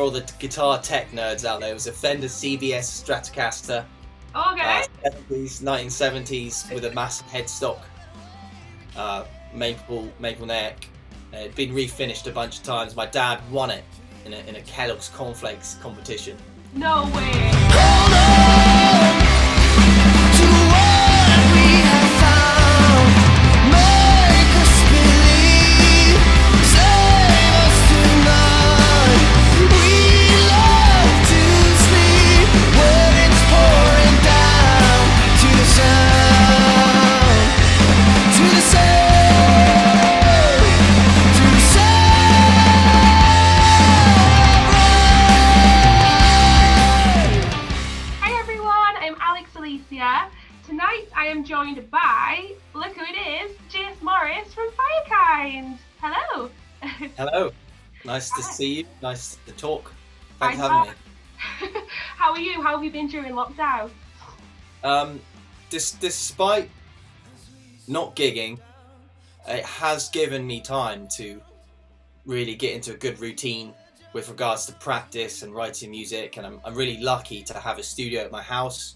all the guitar tech nerds out there, it was a Fender CBS Stratocaster. Okay. 1970s with a massive headstock, maple neck. It'd been refinished a bunch of times. My dad won it in a Kellogg's cornflakes competition. No way. Alex Alicia. Tonight I am joined by, look who it is, Jas Morris from Firekind. Hello. Hello. Nice to see you. Nice to talk. Thanks for having me. How are you? How have you been during lockdown? Despite not gigging, it has given me time to really get into a good routine with regards to practice and writing music, and I'm really lucky to have a studio at my house.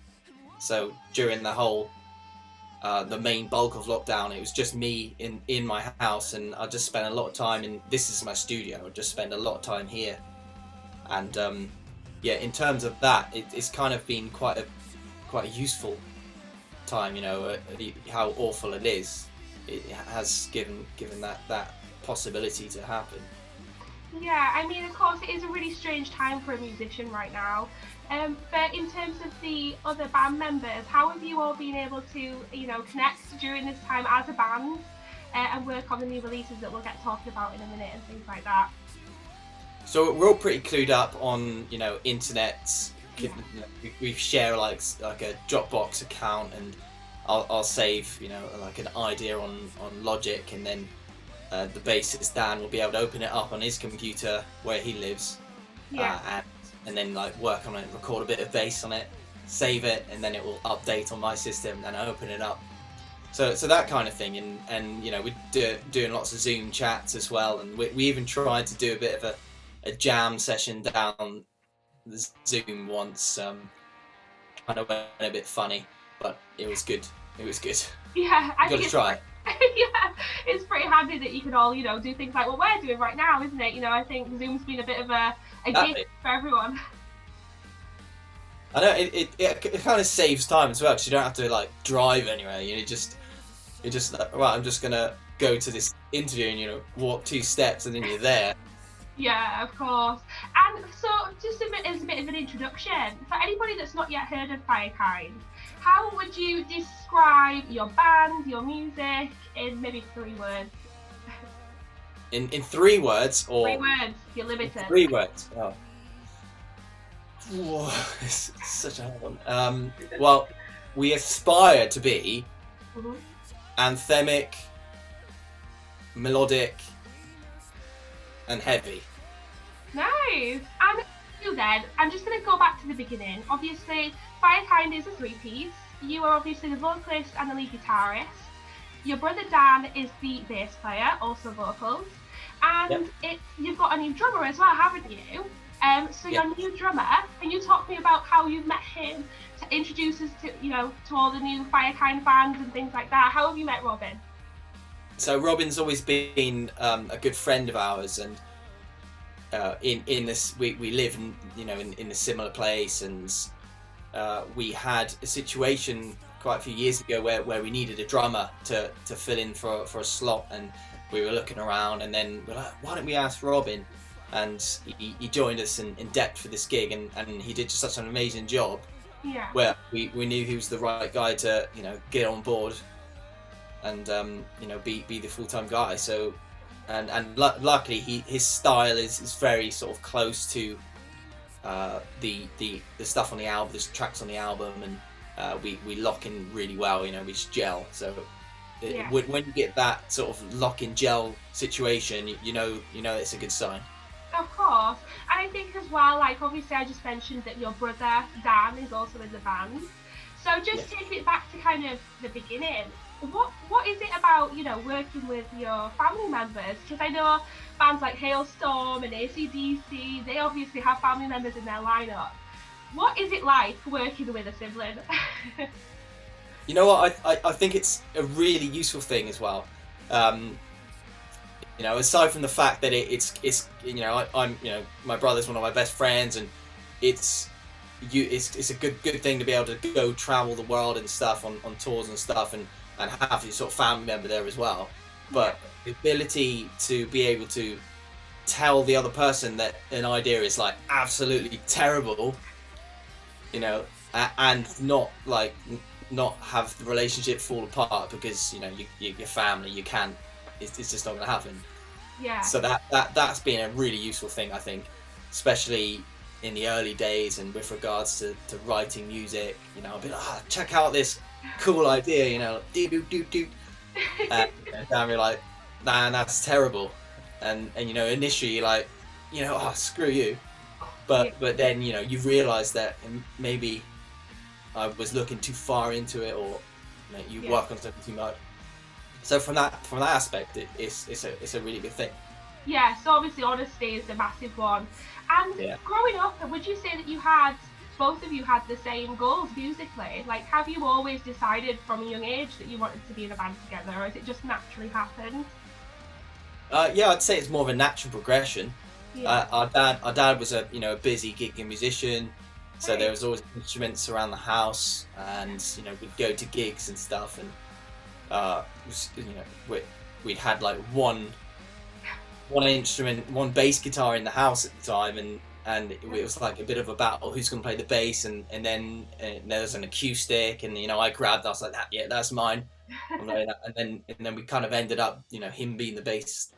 So during the whole, the main bulk of lockdown, it was just me in my house, and I just spent a lot of time in, this is my studio, I just spend a lot of time here. And yeah, in terms of that, it's kind of been quite a useful time, you know, how awful it is. It has given that possibility to happen. Yeah, I mean, of course, it is a really strange time for a musician right now. But in terms of the other band members, how have you all been able to, you know, connect during this time as a band and work on the new releases that we'll get talking about in a minute and things like that? So we're all pretty clued up on, you know, internet. We share like a Dropbox account, and I'll save, you know, like an idea on Logic, and then the bassist Dan will be able to open it up on his computer where he lives, and then like work on it, record a bit of bass on it, save it, and then it will update on my system, and I open it up. So that kind of thing, and you know, we're doing lots of Zoom chats as well, and we even tried to do a bit of a jam session down the Zoom once. Kind of went a bit funny, but it was good. It was good. Yeah, I got to try it. Yeah, it's pretty handy that you can all, you know, do things like what we're doing right now, isn't it? You know, I think Zoom's been a bit of a gift for everyone. I know it kind of saves time as well, because you don't have to like drive anywhere. You're just like, right, I'm just gonna go to this interview, and you know, walk 2 steps, and then you're there. Yeah, of course. And so, just as a bit of an introduction, for anybody that's not yet heard of Firekind, how would you describe your band, your music, in maybe 3 words? In 3 words, or 3 words? You're limited. 3 words. Oh. Whoa, it's such a hard one. Well, we aspire to be anthemic, melodic, and heavy. Nice. And you then, I'm just going to go back to the beginning. Obviously, Firekind is a 3-piece. You are obviously the vocalist and the lead guitarist. Your brother Dan is the bass player, also vocals. And you've got a new drummer as well, haven't you? So your new drummer, can you talk to me about how you met him to introduce us to, you know, to all the new Firekind fans and things like that? How have you met Robin? So Robin's always been a good friend of ours, and in this we live in, you know, in a similar place, and we had a situation quite a few years ago where we needed a drummer to fill in for a slot, and we were looking around, and then we're like, why don't we ask Robin? And he joined us in depth for this gig, and he did just such an amazing job. Yeah. Where we knew he was the right guy to, you know, get on board and you know, be the full-time guy. So and luckily his style is very sort of close to the stuff on the album, the tracks on the album, and we lock in really well, you know, we just gel. So when you get that sort of lock in gel situation, you know it's a good sign. Of course. And I think as well, like obviously I just mentioned that your brother Dan is also in the band. So just taking it back to kind of the beginning, what is it about, you know, working with your family members? Because I know bands like Hailstorm and AC/DC, they obviously have family members in their lineup. What is it like working with a sibling? You know what? I think it's a really useful thing as well. You know, aside from the fact that it's you know, I'm you know, my brother's one of my best friends, and it's a good thing to be able to go travel the world and stuff on tours and stuff, and have your sort of family member there as well. But the ability to be able to tell the other person that an idea is like absolutely terrible, you know, and not have the relationship fall apart because, you know, your family, you can't, it's just not going to happen. Yeah. So that's been a really useful thing, I think, especially in the early days and with regards to writing music. You know, I'll be like, check out this cool idea, you know, do. And Dan be like, nah, that's terrible. And you know, initially like, you know, oh, screw you. But then, you know, you realise that maybe I was looking too far into it, or you know, you work on something too much. So from that aspect, it's a really good thing. Yeah. So obviously, honesty is a massive one. And growing up, would you say that both of you had the same goals musically? Like, have you always decided from a young age that you wanted to be in a band together, or has it just naturally happened? Yeah, I'd say it's more of a natural progression. Yeah. Our dad was a busy gigging musician, so there was always instruments around the house, and you know, we'd go to gigs and stuff, and you know, we'd had like one instrument, one bass guitar in the house at the time, and it was like a bit of a battle who's going to play the bass, and then there's an acoustic, and you know, I was like, that's mine. And then we kind of ended up, you know, him being the bass,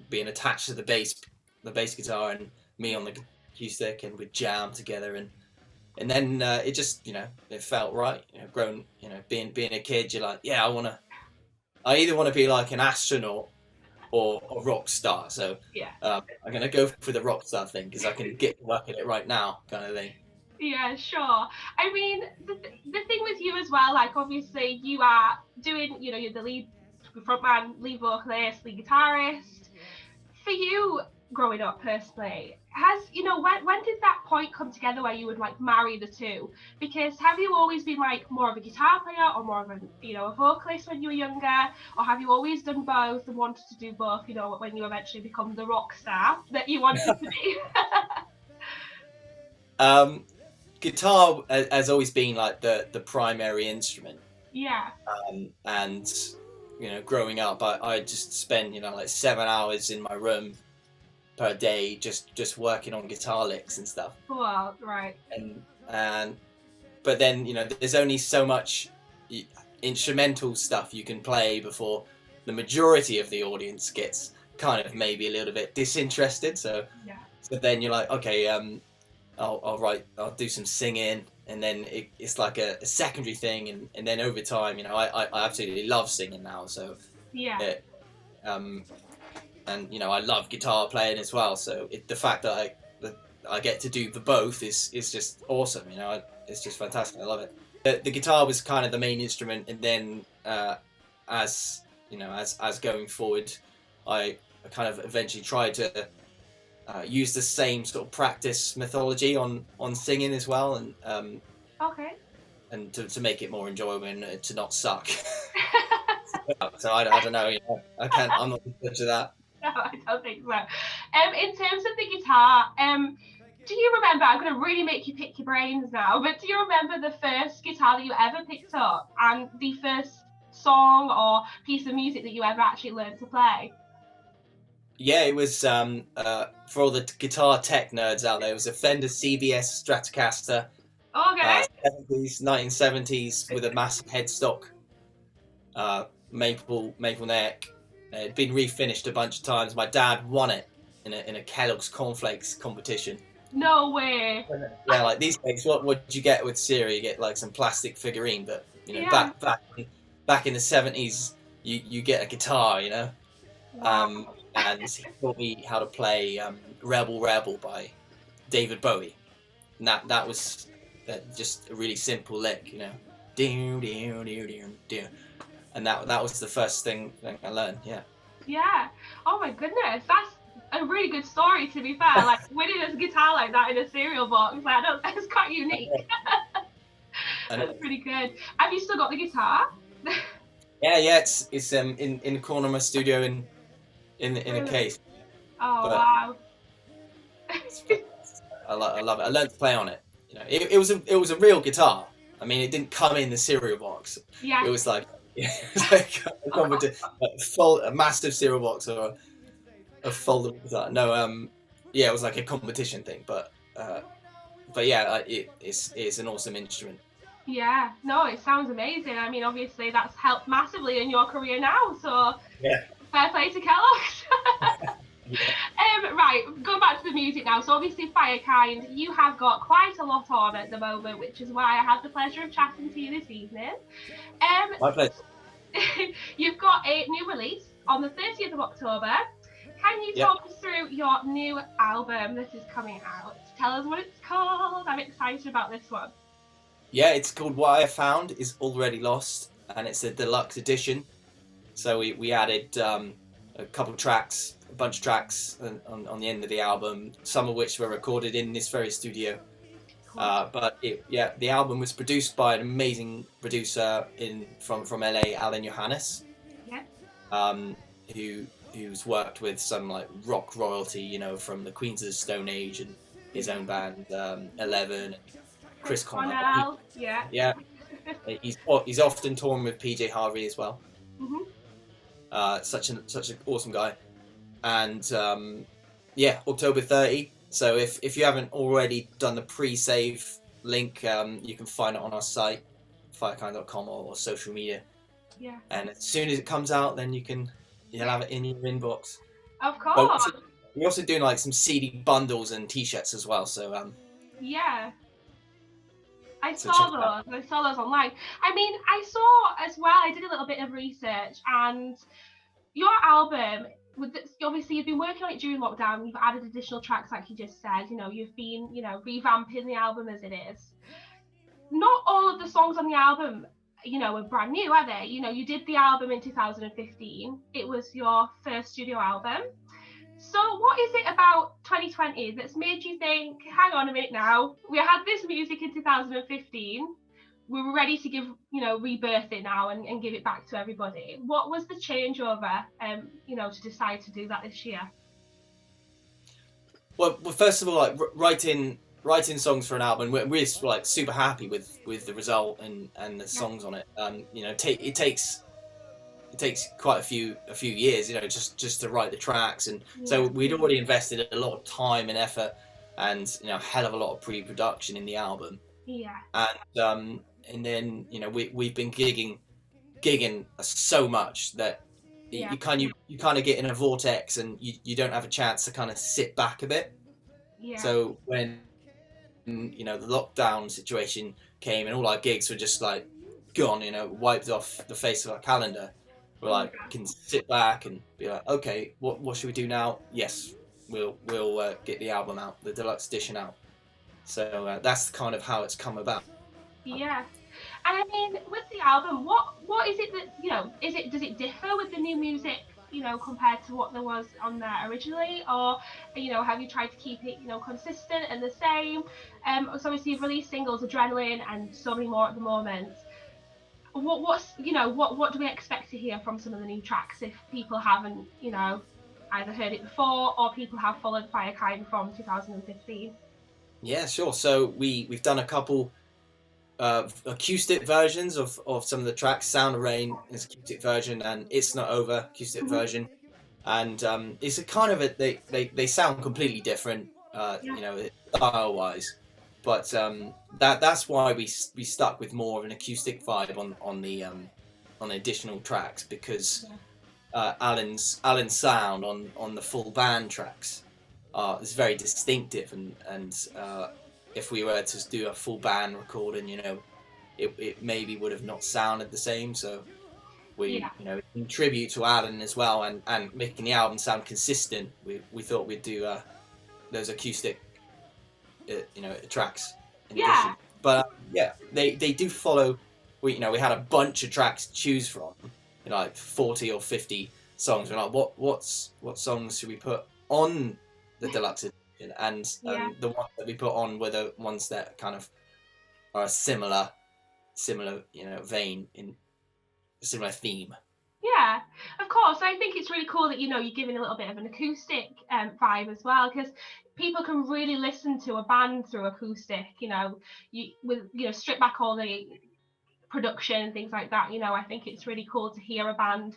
being attached to the bass guitar, and me on the acoustic, and we'd jam together, and then it just, you know, it felt right, you know, being a kid, you're like, I either want to be like an astronaut or a rock star, so I'm gonna go for the rock star thing because I can get work at it right now, kind of thing. Yeah, sure. I mean, the thing with you as well, like obviously you are doing, you know, you're the lead frontman, lead vocalist, lead guitarist. For you, growing up personally, you know, when did that point come together where you would like marry the two? Because have you always been like more of a guitar player or more of a, you know, a vocalist when you were younger, or have you always done both and wanted to do both, you know, when you eventually become the rock star that you wanted to be? Guitar has always been like the primary instrument. Yeah. And you know, growing up, I just spend, you know, like 7 hours in my room per day just working on guitar licks and stuff. Well, right. And but then, you know, there's only so much instrumental stuff you can play before the majority of the audience gets kind of maybe a little bit disinterested. So then you're like, okay, I'll do some singing, and then it's like a secondary thing, and then over time, you know, I absolutely love singing now, so and you know, I love guitar playing as well, so the fact that I get to do the both is just awesome, you know. It's just fantastic. I love it. The guitar was kind of the main instrument, and then as you know, as going forward, I kind of eventually tried to use the same sort of practice methodology on singing as well, and and to make it more enjoyable and to not suck. So I don't know, you know, I'm not in touch with that. No, I don't think so. In terms of the guitar, do you remember, I'm going to really make you pick your brains now, but do you remember the first guitar that you ever picked up and the first song or piece of music that you ever actually learned to play? Yeah, it was for all the guitar tech nerds out there, it was a Fender CBS Stratocaster. Okay. 1970s with a massive headstock, maple neck. It had been refinished a bunch of times. My dad won it in a Kellogg's cornflakes competition. No way. Yeah, like these days, what would you get with Siri? You get like some plastic figurine, but you know, back in the 70s, you get a guitar, you know. Wow. And he taught me how to play Rebel Rebel by David Bowie. And that was just a really simple lick, you know. and that was the first thing I learned. Yeah. Yeah. Oh my goodness, that's a really good story. To be fair, like winning a guitar like that in a cereal box, like that's quite unique. That's pretty good. Have you still got the guitar? Yeah. It's in the corner of my studio in a case. Oh wow. I love it. I learned to play on it. You know, it was a real guitar. I mean, it didn't come in the cereal box. Yeah. It was like a massive cereal box or a foldable guitar. No, yeah, it was like a competition thing. But yeah, it's an awesome instrument. Yeah. No, it sounds amazing. I mean, obviously that's helped massively in your career now. So yeah. Fair play to Kellogg. Right, going back to the music now. So obviously Firekind, you have got quite a lot on at the moment, which is why I have the pleasure of chatting to you this evening. My pleasure. You've got a new release on the 30th of October. Can you talk us through your new album that is coming out? Tell us what it's called. I'm excited about this one. Yeah, it's called What I Found Is Already Lost, and it's a deluxe edition. So we added a couple tracks, a bunch of tracks on the end of the album, some of which were recorded in this very studio. Cool. But the album was produced by an amazing producer from LA, Alan Johannes. Yeah. Who's worked with some like rock royalty, you know, from the Queens of the Stone Age and his own band 11, Chris Cornell. Yeah. Yeah. He's often touring with PJ Harvey as well. Mm-hmm. Such an awesome guy. And October 30. So if you haven't already done the pre-save link, you can find it on our site, firekind.com or social media. Yeah. And as soon as it comes out, then you'll have it in your inbox. Of course. We're also doing like some CD bundles and T-shirts as well. So yeah. I saw those online. I mean, I saw as well, I did a little bit of research, and your album, obviously you've been working on it during lockdown, you've added additional tracks like you just said, you know, you've been, you know, revamping the album as it is. Not all of the songs on the album, you know, are brand new, are they? You know, you did the album in 2015. It was your first studio album. So what is it about 2020 that's made you think, hang on a minute now, we had this music in 2015, we were ready to give, you know, rebirth it now and give it back to everybody. What was the changeover, you know, to decide to do that this year? Well, first of all, like writing songs for an album, we're like super happy with the result and the songs on it. You know, it takes quite a few years, you know, just to write the tracks, and so we'd already invested a lot of time and effort, and you know, a hell of a lot of pre-production in the album. Yeah. And then you know, we've been gigging so much that you kind of get in a vortex, and you don't have a chance to kind of sit back a bit. Yeah. So when you know the lockdown situation came and all our gigs were just like gone, you know, wiped off the face of our calendar. We're like, can sit back and be like, okay, what should we do now? Yes, we'll get the album out, the deluxe edition out. So that's kind of how it's come about. Yeah, and I mean, with the album, what is it that, you know, does it differ with the new music, you know, compared to what there was on there originally, or you know, have you tried to keep it, you know, consistent and the same? So obviously you've released singles, Adrenaline, and so many more at the moment. What do we expect to hear from some of the new tracks if people haven't, you know, either heard it before or people have followed Firekind from 2015? Yeah, sure. So we've done a couple acoustic versions of some of the tracks. Sound of Rain is acoustic version, and It's Not Over acoustic version, and it's a kind of they sound completely different, you know, style wise. But that's why we stuck with more of an acoustic vibe on the additional tracks, because Alan's sound on the full band tracks is very distinctive, and if we were to do a full band recording, you know, it maybe would have not sounded the same. So we you know, in tribute to Alan as well, and making the album sound consistent, we thought we'd do those acoustic you know, tracks in addition. But they do follow. We had a bunch of tracks to choose from, like 40 or 50 songs. We're like, what songs should we put on the deluxe edition? And the ones that we put on were the ones that kind of are a similar vein, in a similar theme. Yeah, of course. I think it's really cool that you're giving a little bit of an acoustic vibe as well, because people can really listen to a band through acoustic. Strip back all the production and things like that. I think it's really cool to hear a band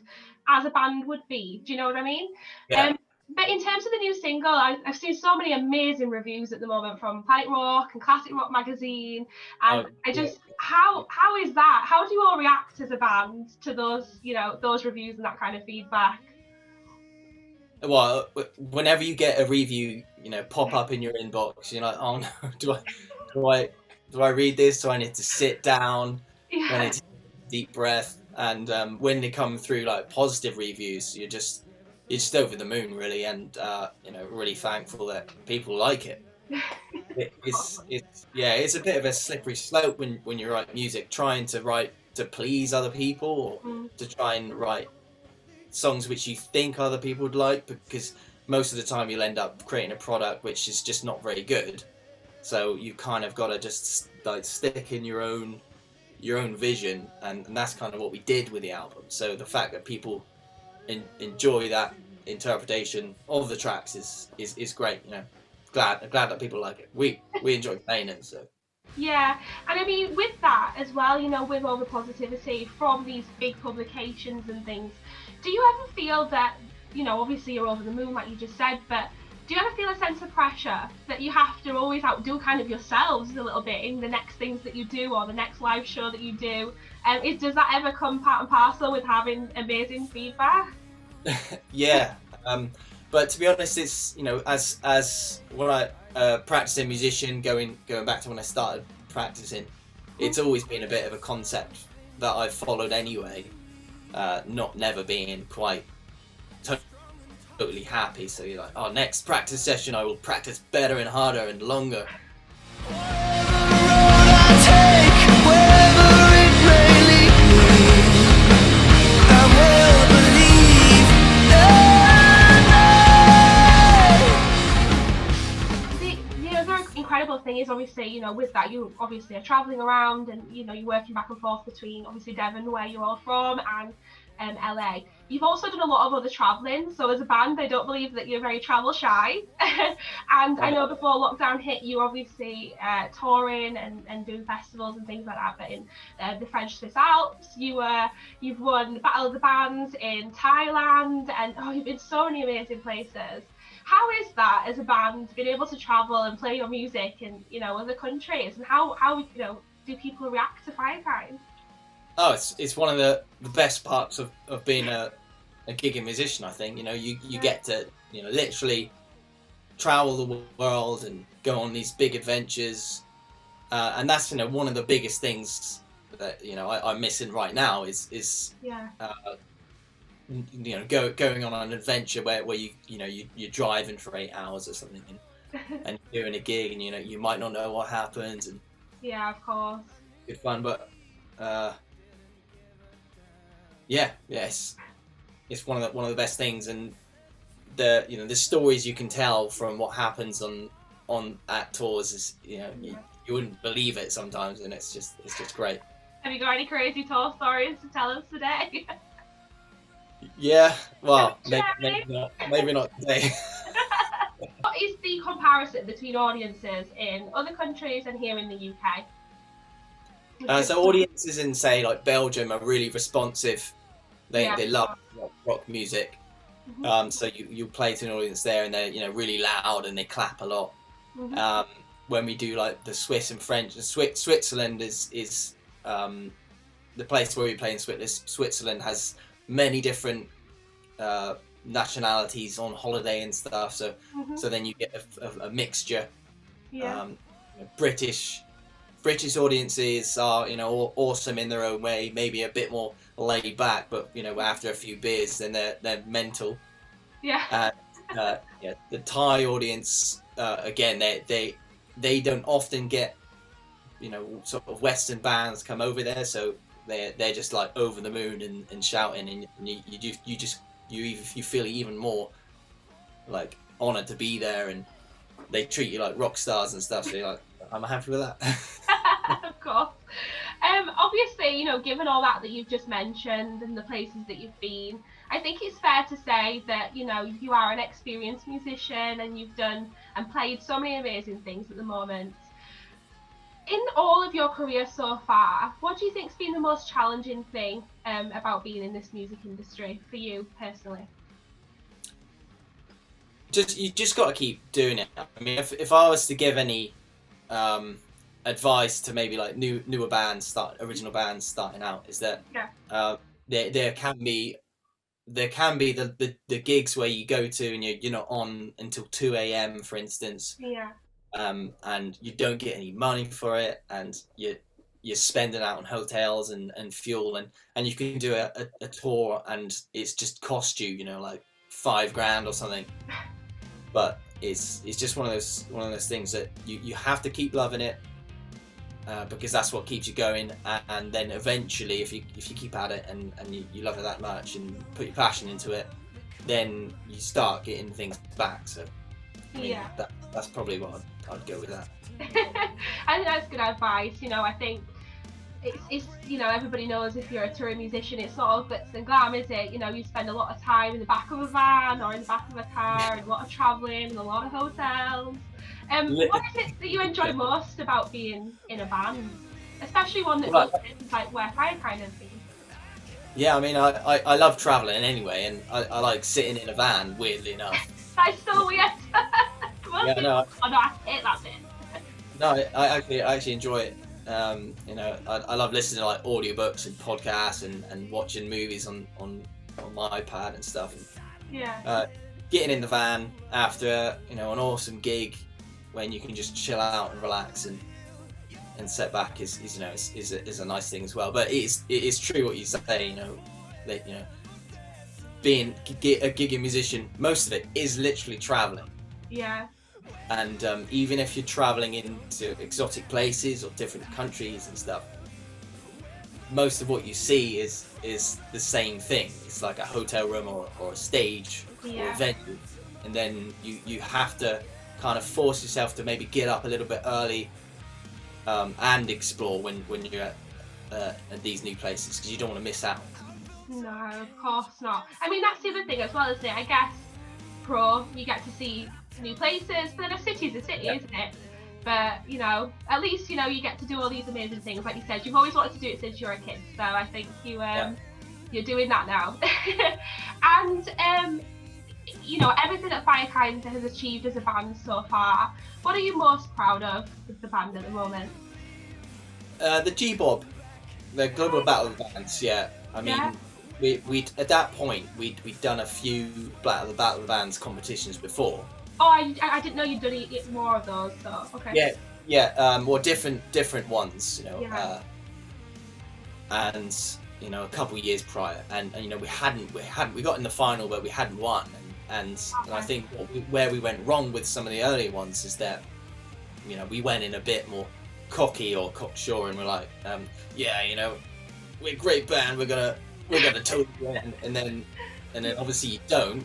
as a band would be. Do you know what I mean? Yeah. But in terms of the new single, I've seen so many amazing reviews at the moment from Planet Rock and Classic Rock Magazine, and how is that? How do you all react as a band to those reviews and that kind of feedback? Well, whenever you get a review, pop up in your inbox, you're like, oh no, do I read this? Do I need to sit down? Yeah. Do I need to take a deep breath? And when they come through like positive reviews, you're just over the moon, really, and really thankful that people like it. It's a bit of a slippery slope when you write music, trying to write to please other people, or to try and write songs which you think other people would like, because most of the time you'll end up creating a product which is just not very good. So you kind of got to just like stick in your own vision, and that's kind of what we did with the album. So the fact that people enjoy that interpretation of the tracks is great. Glad that people like it. We enjoy playing it. So yeah, and I mean with that as well, with all the positivity from these big publications and things, do you ever feel that obviously you're over the moon like you just said, but do you ever feel a sense of pressure that you have to always outdo kind of yourselves a little bit in the next things that you do or the next live show that you do? Does that ever come part and parcel with having amazing feedback? Yeah, but to be honest, it's as when I practicing musician, going back to when I started practicing, it's always been a bit of a concept that I've followed anyway. Never being quite totally happy. So you're like, oh, next practice session I will practice better and harder and longer. Incredible thing is obviously with that you obviously are traveling around, and you're working back and forth between obviously Devon, where you're all from, and LA. You've also done a lot of other traveling, so as a band I don't believe that you're very travel shy. And I know before lockdown hit you were obviously touring and doing festivals and things like that, but in the French Swiss Alps you've won Battle of the Bands in Thailand, and you've been so many amazing places. How is that as a band, being able to travel and play your music in other countries, and how do people react to Firekind? Oh, it's one of the best parts of being a gigging musician. I think you get to literally travel the world and go on these big adventures, and that's one of the biggest things that I'm missing right now is going on an adventure where you're driving for 8 hours or something, and you're doing a gig, and you might not know what happens, and yeah, of course, good fun, but it's one of the best things, and the stories you can tell from what happens on at tours is you wouldn't believe it sometimes, and it's just great. Have you got any crazy tour stories to tell us today? Yeah, well, maybe not today. What is the comparison between audiences in other countries and here in the UK? So audiences in, say, like Belgium are really responsive. They love rock music. Mm-hmm. So you play to an audience there, and they're really loud and they clap a lot. Mm-hmm. When we do like the Swiss and French, Switzerland is the place where we play in Switzerland has many different nationalities on holiday and stuff. So so then you get a mixture. Yeah. British audiences are awesome in their own way, maybe a bit more laid back, but after a few beers then they're mental. Yeah. The Thai audience again, they don't often get sort of Western bands come over there, so they're just like over the moon and shouting, and you feel even more like honored to be there, and they treat you like rock stars and stuff. So you're like, I'm happy with that. Of course. Obviously, given all that you've just mentioned and the places that you've been, I think it's fair to say that, you are an experienced musician and you've done and played so many amazing things at the moment. In all of your career so far, what do you think's been the most challenging thing about being in this music industry for you personally? You just got to keep doing it. I mean, if I was to give any advice to maybe like newer bands, original bands starting out, is that there can be the gigs where you go to and you're not on until 2 a.m. for instance. Yeah. And you don't get any money for it, and you're spending out on hotels and fuel, and you can do a tour and it's just cost you, like $5,000 or something. But it's just one of those things that you have to keep loving it, because that's what keeps you going. And then eventually, if you keep at it and you love it that much and put your passion into it, then you start getting things back. So I mean, that's probably what I'd go with that. I think that's good advice. I think it's everybody knows if you're a touring musician, it's sort of glitz and glam, is it? You spend a lot of time in the back of a van or in the back of a car, and a lot of travelling and a lot of hotels. What is it that you enjoy most about being in a band, especially one that does things like where Firekind has been? Yeah, I mean, I love travelling anyway, and I like sitting in a van, weirdly enough. That's so weird. Yeah, no. I hate that bit. No, I actually enjoy it. I love listening to like audiobooks and podcasts and watching movies on my iPad and stuff. Yeah. Getting in the van after an awesome gig when you can just chill out and relax and set back is a nice thing as well. But it is true what you say. Being a gigging musician, most of it is literally traveling. Yeah. And even if you're traveling into exotic places or different countries and stuff, most of what you see is the same thing. It's like a hotel room or a stage or a venue, and then you have to kind of force yourself to maybe get up a little bit early and explore when you're at these new places, because you don't want to miss out. No, of course not. I mean, that's the other thing as well, isn't it? I guess you get to see new places, but then a city's a city, isn't it? But at least you get to do all these amazing things. Like you said, you've always wanted to do it since you were a kid, so I think you're doing that now. And everything that Firekind has achieved as a band so far, what are you most proud of with the band at the moment? The G-Bob, the Global Battle of the Bands. Yeah, I mean, we at that point we'd done a few Battle of the Bands competitions before. Oh, I didn't know you'd done more of those. So okay. Yeah. Or different ones, and a couple of years prior, and we got in the final, but we hadn't won, and I think where we went wrong with some of the earlier ones is that we went in a bit more cocky or cocksure, and we're like, we're a great band, we're gonna totally win, and then obviously you don't,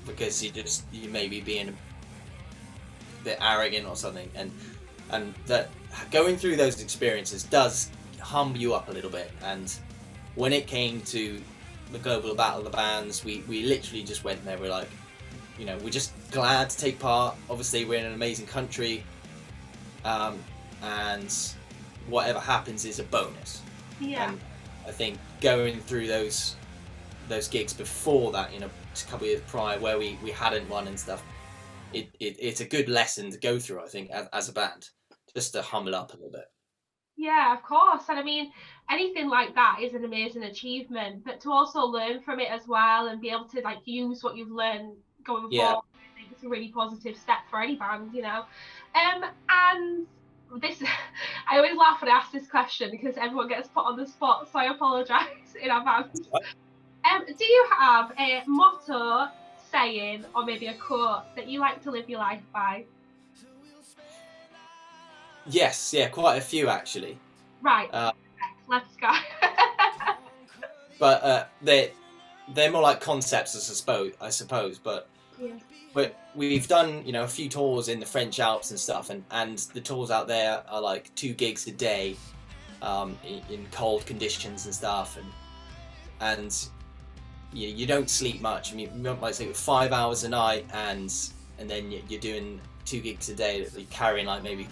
because you may be being a bit arrogant or something, and that going through those experiences does humble you up a little bit. And when it came to the Global Battle of the Bands, we literally just went there. We're like, we're just glad to take part. Obviously, we're in an amazing country, and whatever happens is a bonus. Yeah. And I think going through those gigs before that, a couple of years prior, where we hadn't won and stuff, it's a good lesson to go through, I think, as a band, just to humble up a little bit. Yeah, of course. And I mean, anything like that is an amazing achievement, but to also learn from it as well and be able to use what you've learned going forward, I think it's a really positive step for any band, And this, I always laugh when I ask this question because everyone gets put on the spot, so I apologise in advance. Do you have a motto, saying, or maybe a quote that you like to live your life by? Yes, quite a few actually. Right, let's go. but they're more like concepts, I suppose. But we've done, you know, a few tours in the French Alps and stuff, and the tours out there are like 2 gigs a day, in cold conditions and stuff, and you don't sleep much. I mean, you might sleep 5 hours a night, and then you're doing 2 gigs a day. You're carrying like maybe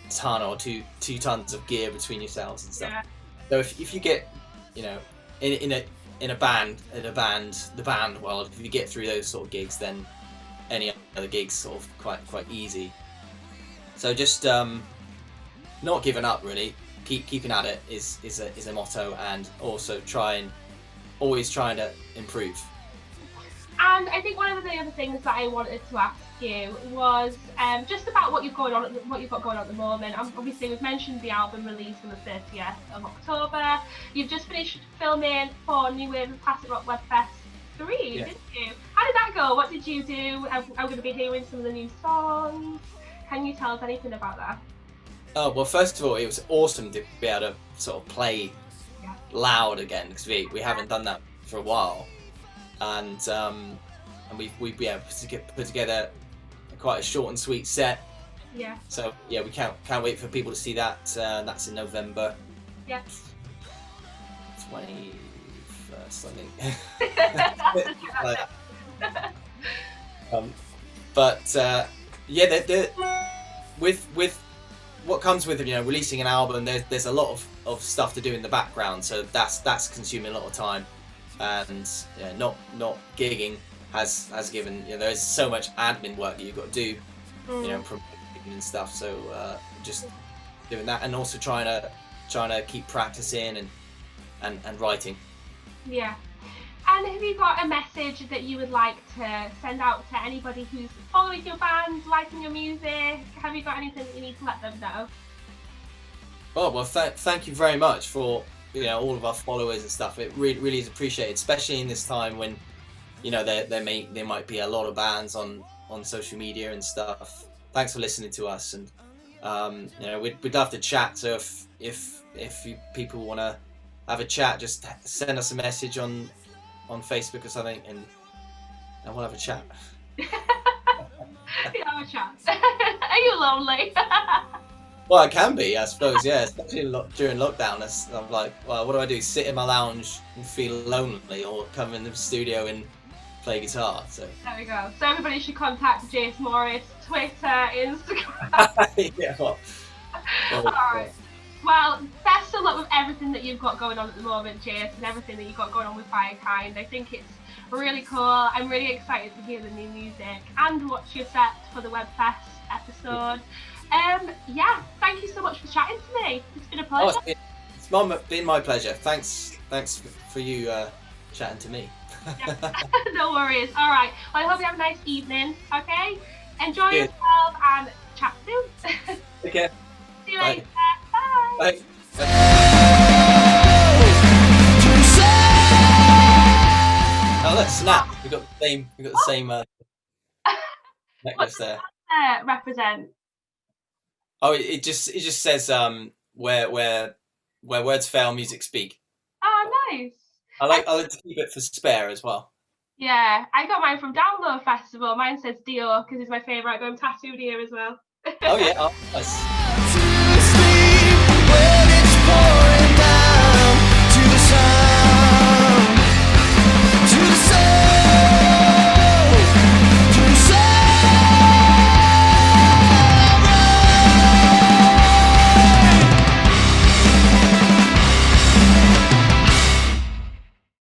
a ton or two tons of gear between yourselves and stuff. So if you get, you know, in a band, the band world, if you get through those sort of gigs, then any other gigs sort of quite easy. So just not giving up, really. Keeping at it is a motto, and also always trying to improve. And I think one of the other things that I wanted to ask you was just about what you've got going on at the moment. Obviously, we've mentioned the album release on the 30th of October. You've just finished filming for New Wave of Classic Rock Webfest 3, didn't you? How did that go? What did you do? I'm going to be hearing some of the new songs. Can you tell us anything about that? Oh, well, first of all, it was awesome to be able to sort of play loud again, because we haven't done that for a while, and we've been able to put together quite a short and sweet set. Yeah. So yeah, we can't wait for people to see that. That's in November. Yeah. 21st, I think. But yeah, with what comes with, you know, releasing an album, there's a lot of stuff to do in the background, so that's consuming a lot of time, and not gigging has given, you know, there's so much admin work that you've got to do, you know, promoting and stuff. So just doing that, and also trying to keep practicing and writing. Yeah. And have you got a message that you would like to send out to anybody who's following your band, liking your music? Have you got anything that you need to let them know? Oh, well, thank you very much for, you know, all of our followers and stuff. It really is appreciated, especially in this time when, you know, there might be a lot of bands on social media and stuff. Thanks for listening to us, and you know, we'd love to chat. So if people want to have a chat, just send us a message on Facebook or something, and we'll have a chat. Have a chat. Are you lonely? Well, I can be, I suppose, yeah. Especially during lockdown, I'm like, well, what do I do? Sit in my lounge and feel lonely, or come in the studio and play guitar? So there we go. So everybody should contact Jas Morris, Twitter, Instagram. Yeah. Well, all right. Well, best of luck with everything that you've got going on at the moment, Jas, and everything that you've got going on with Firekind. I think it's really cool. I'm really excited to hear the new music and watch your set for the Webfest episode. Yeah, thank you so much for chatting to me. It's been a pleasure. Oh, it's been my pleasure. Thanks for you chatting to me. Yeah. No worries. All right. Well, I hope you have a nice evening. Okay. Enjoy yourself and chat soon. Take care. See you later. Bye. Bye. Oh, let's snap. We got the same necklace there. Represent. Oh, it just says where words fail, music speak. Oh, nice. I like to keep it for spare as well. Yeah, I got mine from Download Festival. Mine says Dio because it's my favourite. I got him tattooed here as well. Oh yeah, oh, nice.